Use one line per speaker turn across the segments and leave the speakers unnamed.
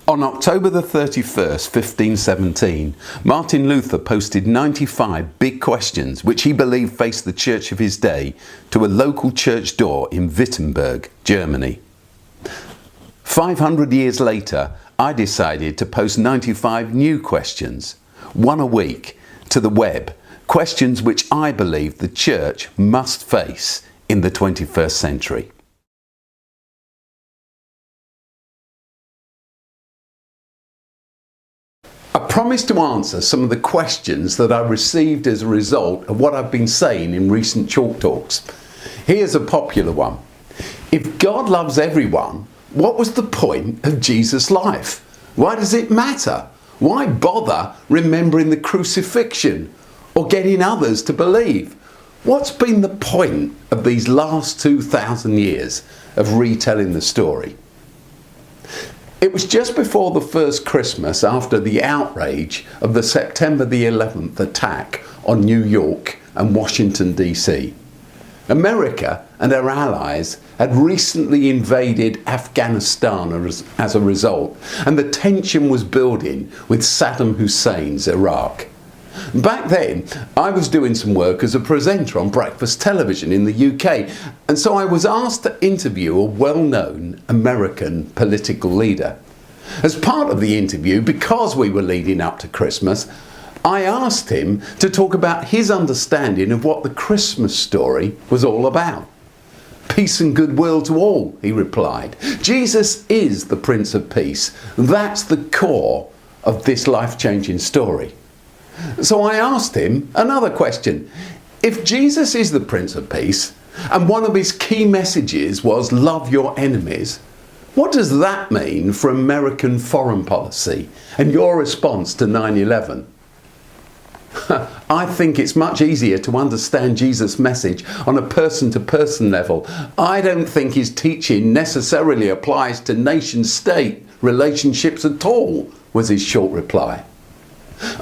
On October the 31st, 1517, Martin Luther posted 95 big questions which he believed faced the church of his day to a local church door in Wittenberg, Germany. 500 years later, I decided to post 95 new questions, one a week, to the web, questions which I believe the church must face in the 21st century. I promised to answer some of the questions that I received as a result of what I've been saying in recent Chalke Talks. Here's a popular one. If God loves everyone, what was the point of Jesus' life? Why does it matter? Why bother remembering the crucifixion or getting others to believe? What's been the point of these last 2,000 years of retelling the story? It was just before the first Christmas after the outrage of the September the 11th attack on New York and Washington DC. America and her allies had recently invaded Afghanistan as a result, and the tension was building with Saddam Hussein's Iraq. Back then, I was doing some work as a presenter on breakfast television in the UK, and so I was asked to interview a well-known American political leader. As part of the interview, because we were leading up to Christmas, I asked him to talk about his understanding of what the Christmas story was all about. Peace and goodwill to all, he replied. Jesus is the Prince of Peace. That's the core of this life-changing story. So I asked him another question. If Jesus is the Prince of Peace, and one of his key messages was love your enemies, what does that mean for American foreign policy and your response to 9/11? I think it's much easier to understand Jesus' message on a person-to-person level. I don't think his teaching necessarily applies to nation-state relationships at all, was his short reply.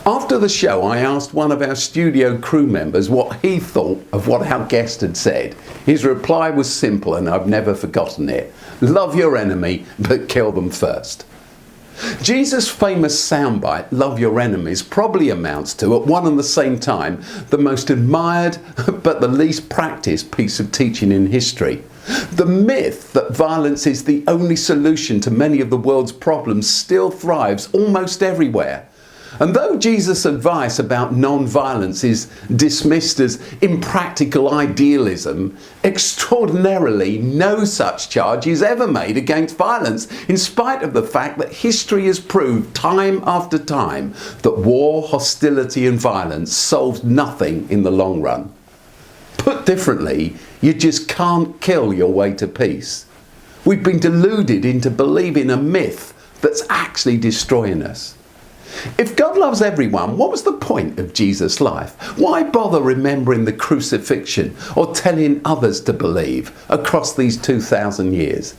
After the show, I asked one of our studio crew members what he thought of what our guest had said. His reply was simple, and I've never forgotten it. Love your enemy, but kill them first. Jesus' famous soundbite, love your enemies, probably amounts to, at one and the same time, the most admired but the least practiced piece of teaching in history. The myth that violence is the only solution to many of the world's problems still thrives almost everywhere. And though Jesus' advice about non-violence is dismissed as impractical idealism, extraordinarily no such charge is ever made against violence, in spite of the fact that history has proved time after time that war, hostility and violence solves nothing in the long run. Put differently, you just can't kill your way to peace. We've been deluded into believing a myth that's actually destroying us. If God loves everyone, what was the point of Jesus' life? Why bother remembering the crucifixion or telling others to believe across these 2,000 years?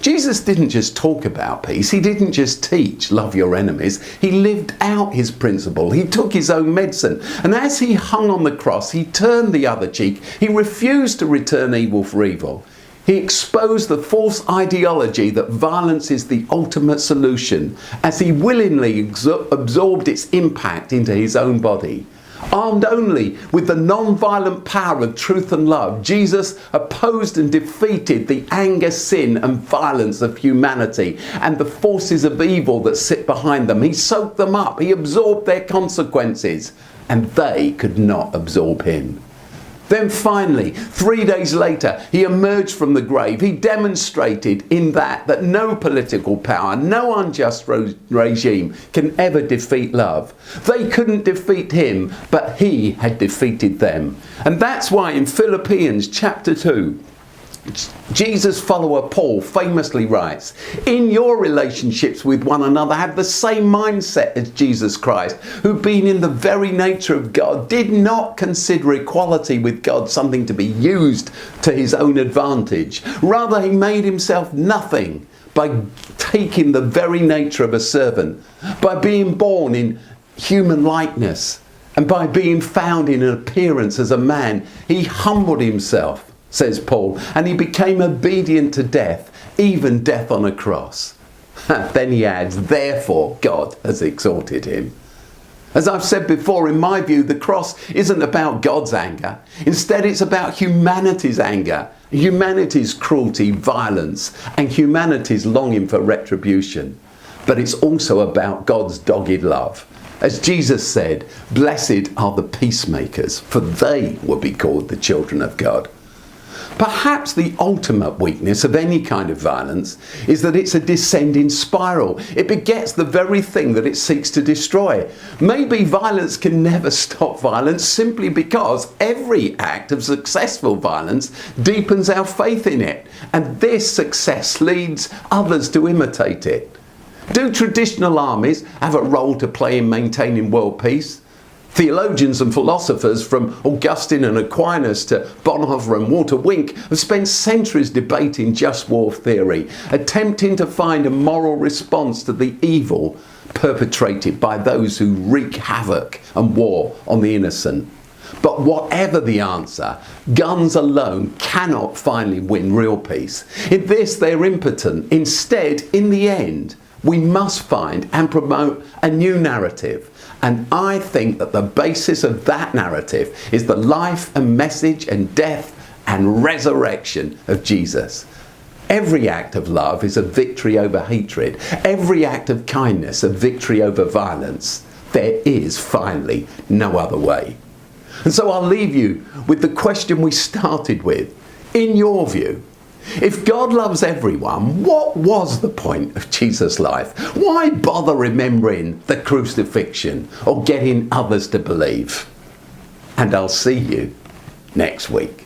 Jesus didn't just talk about peace. He didn't just teach love your enemies. He lived out his principle. He took his own medicine. And as he hung on the cross, he turned the other cheek. He refused to return evil for evil. He exposed the false ideology that violence is the ultimate solution as he willingly absorbed its impact into his own body. Armed only with the non-violent power of truth and love, Jesus opposed and defeated the anger, sin and violence of humanity and the forces of evil that sit behind them. He soaked them up, he absorbed their consequences, and they could not absorb him. Then finally, 3 days later, he emerged from the grave. He demonstrated in that no political power, no unjust regime can ever defeat love. They couldn't defeat him, but he had defeated them. And that's why in Philippians chapter 2, Jesus' follower Paul famously writes, in your relationships with one another have the same mindset as Jesus Christ, who being in the very nature of God did not consider equality with God something to be used to his own advantage. Rather, he made himself nothing by taking the very nature of a servant, by being born in human likeness, and by being found in an appearance as a man. He humbled himself, says Paul, and he became obedient to death, even death on a cross. Then he adds, therefore God has exalted him. As I've said before, in my view, the cross isn't about God's anger. Instead, it's about humanity's anger, humanity's cruelty, violence, and humanity's longing for retribution. But it's also about God's dogged love. As Jesus said, blessed are the peacemakers, for they will be called the children of God. Perhaps the ultimate weakness of any kind of violence is that it's a descending spiral. It begets the very thing that it seeks to destroy. Maybe violence can never stop violence simply because every act of successful violence deepens our faith in it, and this success leads others to imitate it. Do traditional armies have a role to play in maintaining world peace? Theologians and philosophers from Augustine and Aquinas to Bonhoeffer and Walter Wink have spent centuries debating just war theory, attempting to find a moral response to the evil perpetrated by those who wreak havoc and war on the innocent. But whatever the answer, guns alone cannot finally win real peace. In this, they're impotent. Instead, in the end, we must find and promote a new narrative. And I think that the basis of that narrative is the life and message and death and resurrection of Jesus. Every act of love is a victory over hatred. Every act of kindness a victory over violence. There is finally no other way. And so I'll leave you with the question we started with. In your view, if God loves everyone, what was the point of Jesus' life? Why bother remembering the crucifixion or getting others to believe? And I'll see you next week.